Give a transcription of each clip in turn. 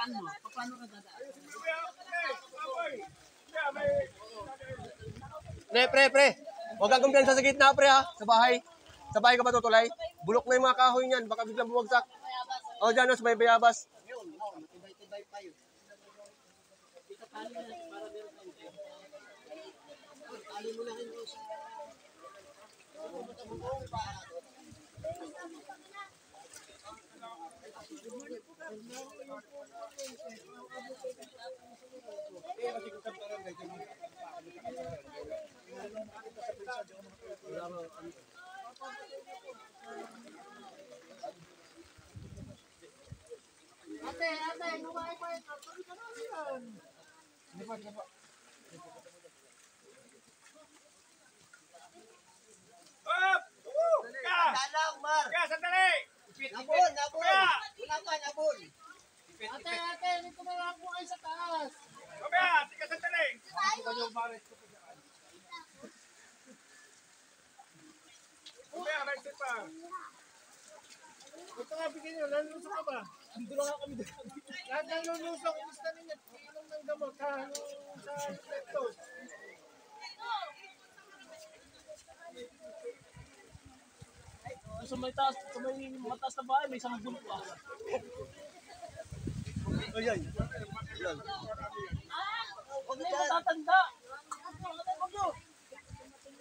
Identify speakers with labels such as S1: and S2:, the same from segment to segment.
S1: dadaan mo? Paano ka dadaan?
S2: Pre. Huwag kang kumpiyansa sa gitna, pre, ha? Sa bahay. Sa bahay ka ba tutulay? Bulok na yung mga kahoy niyan. Baka biglang bumagsak. O, dyan, sa may bayabas.
S1: Tibay pa yun. Tali mo lang yun sa... Ate, lumaay pa ito. Tuloy ka na yan. Lipat.
S3: Up!
S1: Dalang, Mar.
S3: Sandali!
S1: Nabon. Wala pa, nabon. Ate, dito na lang po kayo sa taas.
S3: Mamaya, tika sandali! Mamaya, may isa pa.
S1: Ito nga, bigyan nyo. Lalusok ka ba? Ando lang kami dito. Lahat ng lulusok, ilista ninyo. Inom ng gamot, ha? Sa leptos. Sa may mataas na bahay, may sanggol pa.
S2: Ayan.
S1: Huwag na yung matatanda.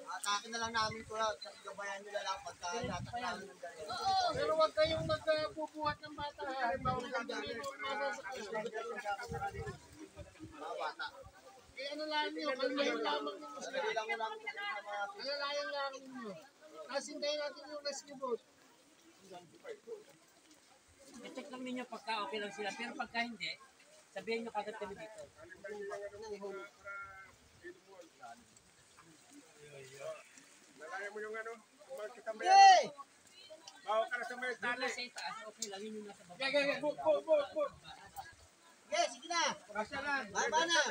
S4: Atake na lang namin ko lang. Gabayan nila lang pagka nataklaan ng ganyan.
S1: Pero huwag kayong magpupuhat ng bata. Halimbawa ng ganyan.
S4: Mga bata.
S1: Eh ano lang nyo, kalmahin lamang nyo sila.
S4: Kailangan lang namin sa mga
S1: Alalayan lang nyo. Tapos hintayin natin yung rescue boat.
S5: I-check lang ninyo pagka okay lang sila. Pero pagka hindi, sabihin nyo kagad kami dito.
S3: Nalaya mo yung ano? Magkita mo
S4: Hey!
S3: Bawa ka na sa may
S5: Doon
S3: tali.
S5: lang sa itaas, okay lang yun yung nasa baba.
S3: Boot.
S4: Yes, sige na.
S3: Rasya lang.
S4: Baba na.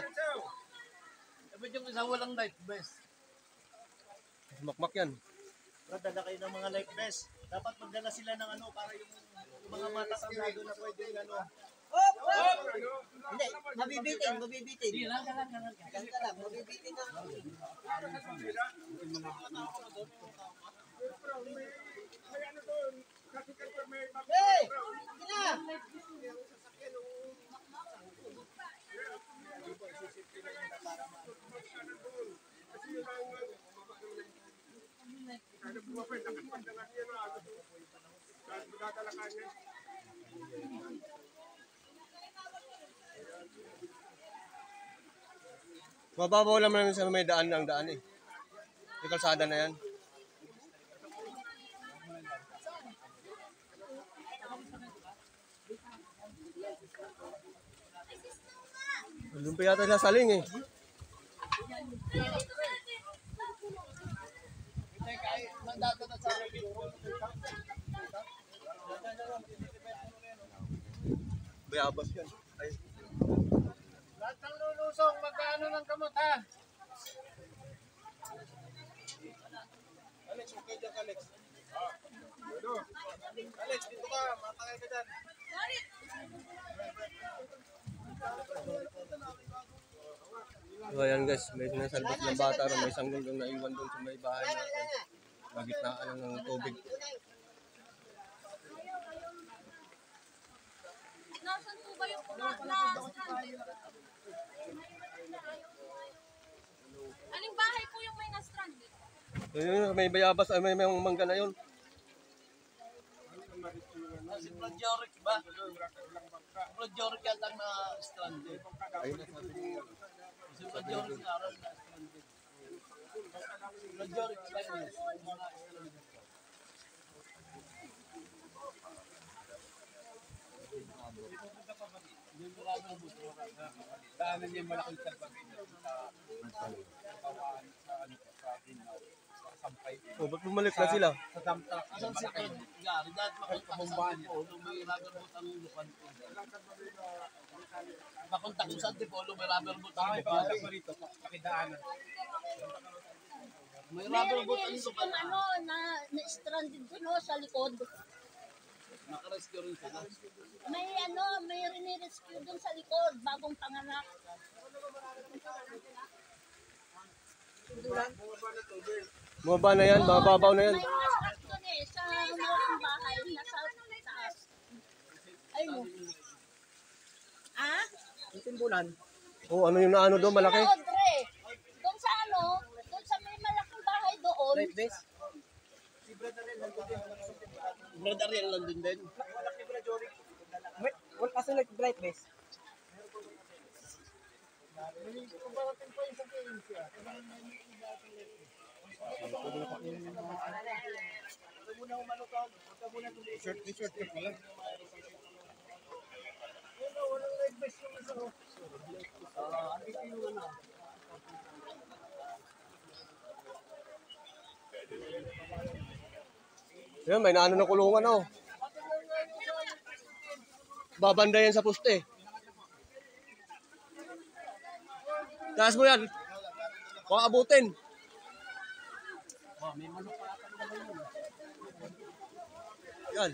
S1: Dapat yung isang walang life vest.
S2: Makmak yan.
S4: Dala kayo ng mga life vest. Dapat magdala sila ng ano para yung mga matatandado na pwede yung ano. Hop! Hindi, mabibitin.
S5: Hindi, lang.
S4: Ganito lang, mabibitin na.
S3: May ano doon. Kasi may
S4: Hey! Sige na.
S3: Kasi yun ang ano bumapay, nakapagdala niya na agad. Kahit magdadalakan niya.
S2: Mababaw naman sa may daan ng daan, eh. Yung kalsada na yan. Lumpi yata na saling, eh. Bayabas yan. Ay.
S1: Lahat ng lulusong, magkaano ng kamot, ha?
S4: Alex, okay dyan, Alex.
S3: Ano?
S4: Alex, dito ka. Matangay ka dyan.
S2: So ayan guys, may sinasalbot ng bata rin, may sanggol doon na iwan doon sa may bahay natin. Magitnaan lang ng tubig.
S6: Nasaan po ba yung na-stranded? Aling bahay po yung may na-stranded?
S2: So yun, may bayabas, ay may mangga na yun.
S1: Si Projoric ba? Projoric yata ang na-stranded. Si Projoric na araw na-stranded. Projoric ba yun?
S3: Daanan niya yung malaking salbagin niya sa kawaan, sa ano po, sa Dinaw, sa Sampay.
S2: Oh, ba't bumalik na sila?
S3: Sa Damtrak.
S1: Asan si Gary? Dahil makontak sa Antipolo, may rubber boat ang lupan ko. Makontak ko sa Antipolo, may rubber boat ang
S3: Ay,
S1: lupan.
S3: pagkakas pa rito, pakidaanan.
S1: May rubber boat ang
S6: Yung
S1: lupan.
S6: ano, na-stranded doon, no, sa likod.
S3: Nakarescue rin sila.
S7: May rinirescue dun sa likod, bagong panganak.
S2: Bumaba na yan, bababaw na yan.
S7: May nasrak dun eh, sa malaking bahay, nasa taas. Ayun. Ah?
S2: Oh, ano yung naano doon, malaki?
S7: Sa Audrey. Doon sa doon sa may malaking bahay doon.
S4: Brad Ariel nandun din.
S2: Yan, may naano na kulungan, oh. Babanda yan sa poste. Taas mo yan. Kung abutin. Yan.